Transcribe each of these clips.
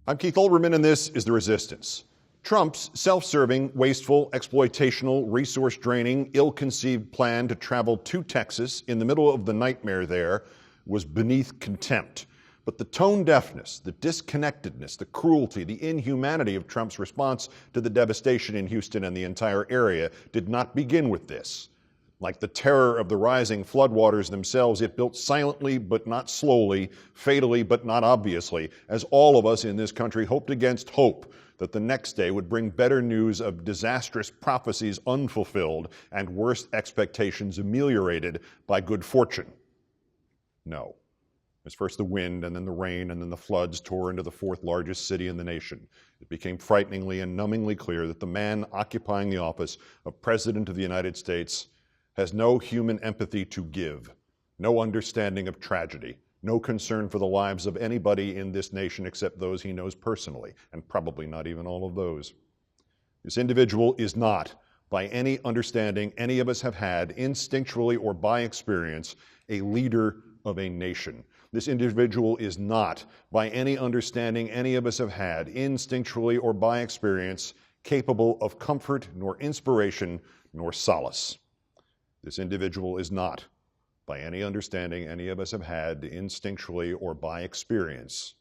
I'm Keith Olbermann, and this is The Resistance. Trump's self-serving, wasteful, exploitational, resource-draining, ill-conceived plan to travel to Texas in the middle of the nightmare there was beneath contempt. But the tone deafness, the disconnectedness, the cruelty, the inhumanity of Trump's response to the devastation in Houston and the entire area did not begin with this. Like the terror of the rising floodwaters themselves, it built silently but not slowly, fatally but not obviously, as all of us in this country hoped against hope that the next day would bring better news of disastrous prophecies unfulfilled and worst expectations ameliorated by good fortune. No. It was first the wind, and then the rain, and then the floods tore into the fourth largest city in the nation. It became frighteningly and numbingly clear that the man occupying the office of President of the United States has no human empathy to give, no understanding of tragedy, no concern for the lives of anybody in this nation except those he knows personally, and probably not even all of those. This individual is not, by any understanding any of us have had, instinctually or by experience, a leader of a nation. This individual is not, by any understanding any of us have had, instinctually or by experience, capable of comfort, nor inspiration, nor solace. This individual is not, by any understanding any of us have had, instinctually or by experience,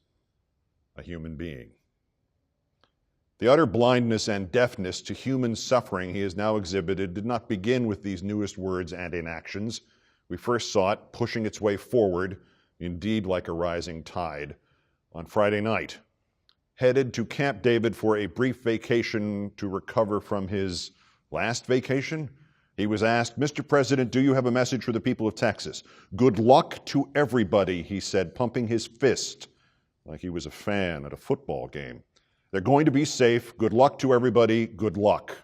a human being. The utter blindness and deafness to human suffering he has now exhibited did not begin with these newest words and inactions. We first saw it pushing its way forward, indeed like a rising tide, on Friday night. Headed to Camp David for a brief vacation to recover from his last vacation, he was asked, "Mr. President, do you have a message for the people of Texas?" "Good luck to everybody," he said, pumping his fist like he was a fan at a football game. "They're going to be safe. Good luck to everybody. Good luck."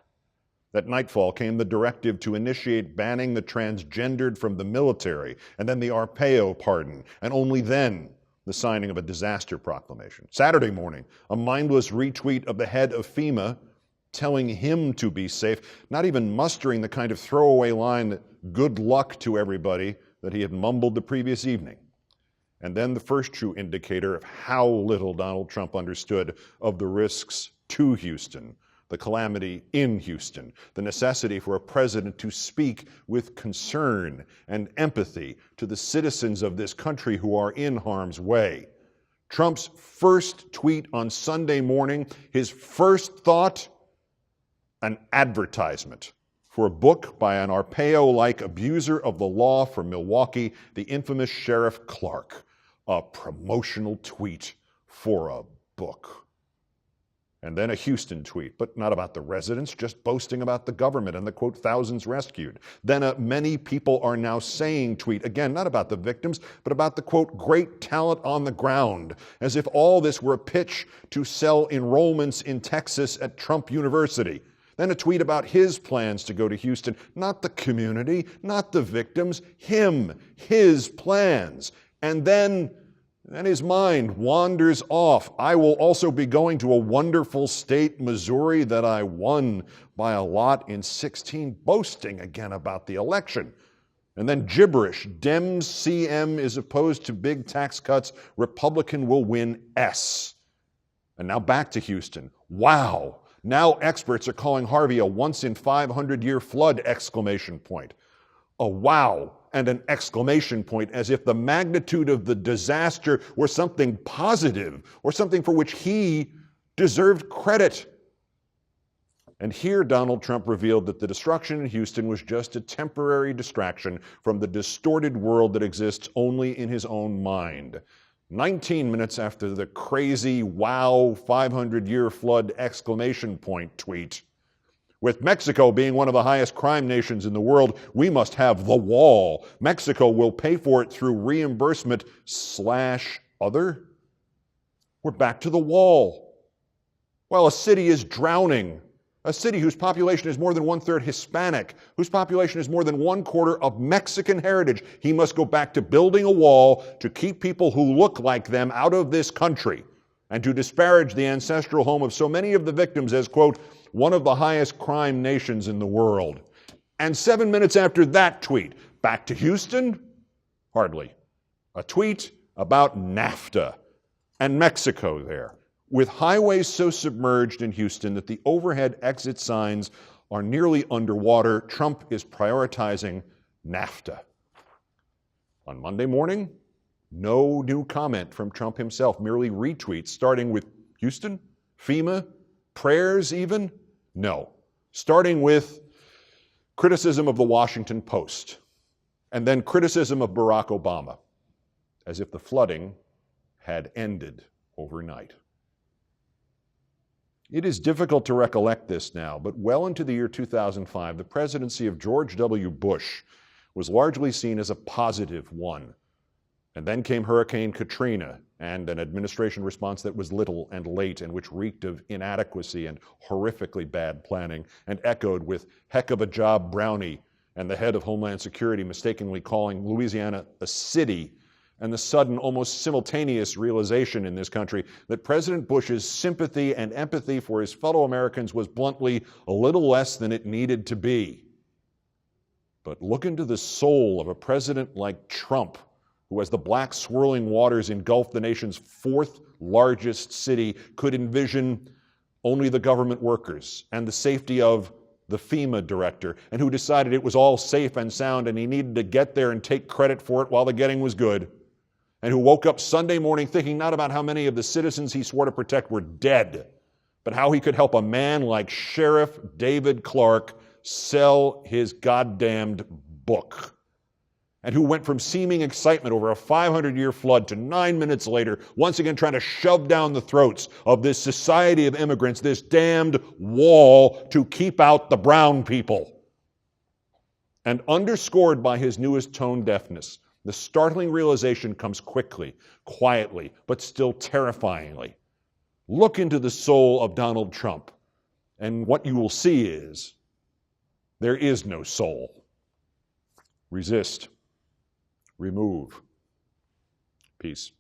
At nightfall came the directive to initiate banning the transgendered from the military, and then the Arpaio pardon, and only then the signing of a disaster proclamation. Saturday morning, a mindless retweet of the head of FEMA telling him to be safe, not even mustering the kind of throwaway line that "good luck to everybody" that he had mumbled the previous evening. And then the first true indicator of how little Donald Trump understood of the risks to Houston, the calamity in Houston, the necessity for a president to speak with concern and empathy to the citizens of this country who are in harm's way. Trump's first tweet on Sunday morning, his first thought, an advertisement for a book by an Arpaio-like abuser of the law from Milwaukee, the infamous Sheriff Clark. A promotional tweet for a book. And then a Houston tweet, but not about the residents, just boasting about the government and the, quote, thousands rescued. Then a many people are now saying tweet, again, not about the victims, but about the, quote, great talent on the ground, as if all this were a pitch to sell enrollments in Texas at Trump University. Then a tweet about his plans to go to Houston, not the community, not the victims, him, his plans. And then his mind wanders off. "I will also be going to a wonderful state, Missouri, that I won by a lot in 2016, boasting again about the election." And then gibberish. Dems CM is opposed to big tax cuts. Republican will win S. And now back to Houston. Wow. Now experts are calling Harvey a once-in-500-year flood, exclamation point. A wow and an exclamation point, as if the magnitude of the disaster were something positive or something for which he deserved credit. And here Donald Trump revealed that the destruction in Houston was just a temporary distraction from the distorted world that exists only in his own mind. 19 minutes after the crazy, wow, 500-year flood, exclamation point tweet. "With Mexico being one of the highest crime nations in the world, we must have the wall. Mexico will pay for it through reimbursement / other." We're back to the wall. Well, a city is drowning. A city whose population is more than 1/3 Hispanic, whose population is more than 1/4 of Mexican heritage. He must go back to building a wall to keep people who look like them out of this country and to disparage the ancestral home of so many of the victims as, quote, one of the highest crime nations in the world. And 7 minutes after that tweet, back to Houston? Hardly. A tweet about NAFTA and Mexico there. With highways so submerged in Houston that the overhead exit signs are nearly underwater, Trump is prioritizing NAFTA. On Monday morning, no new comment from Trump himself, merely retweets, starting with Houston, FEMA, prayers even? No. Starting with criticism of the Washington Post, and then criticism of Barack Obama, as if the flooding had ended overnight. It is difficult to recollect this now, but well into the year 2005, the presidency of George W. Bush was largely seen as a positive one. And then came Hurricane Katrina and an administration response that was little and late and which reeked of inadequacy and horrifically bad planning and echoed with heck of a job Brownie and the head of Homeland Security mistakenly calling Louisiana a city, and the sudden, almost simultaneous realization in this country that President Bush's sympathy and empathy for his fellow Americans was bluntly a little less than it needed to be. But look into the soul of a president like Trump, who, as the black swirling waters engulfed the nation's fourth largest city, could envision only the government workers and the safety of the FEMA director, and who decided it was all safe and sound and he needed to get there and take credit for it while the getting was good, and who woke up Sunday morning thinking not about how many of the citizens he swore to protect were dead, but how he could help a man like Sheriff David Clark sell his goddamned book, and who went from seeming excitement over a 500-year flood to 9 minutes later, once again trying to shove down the throats of this society of immigrants, this damned wall to keep out the brown people. And underscored by his newest tone deafness, the startling realization comes quickly, quietly, but still terrifyingly. Look into the soul of Donald Trump, and what you will see is there is no soul. Resist. Remove. Peace.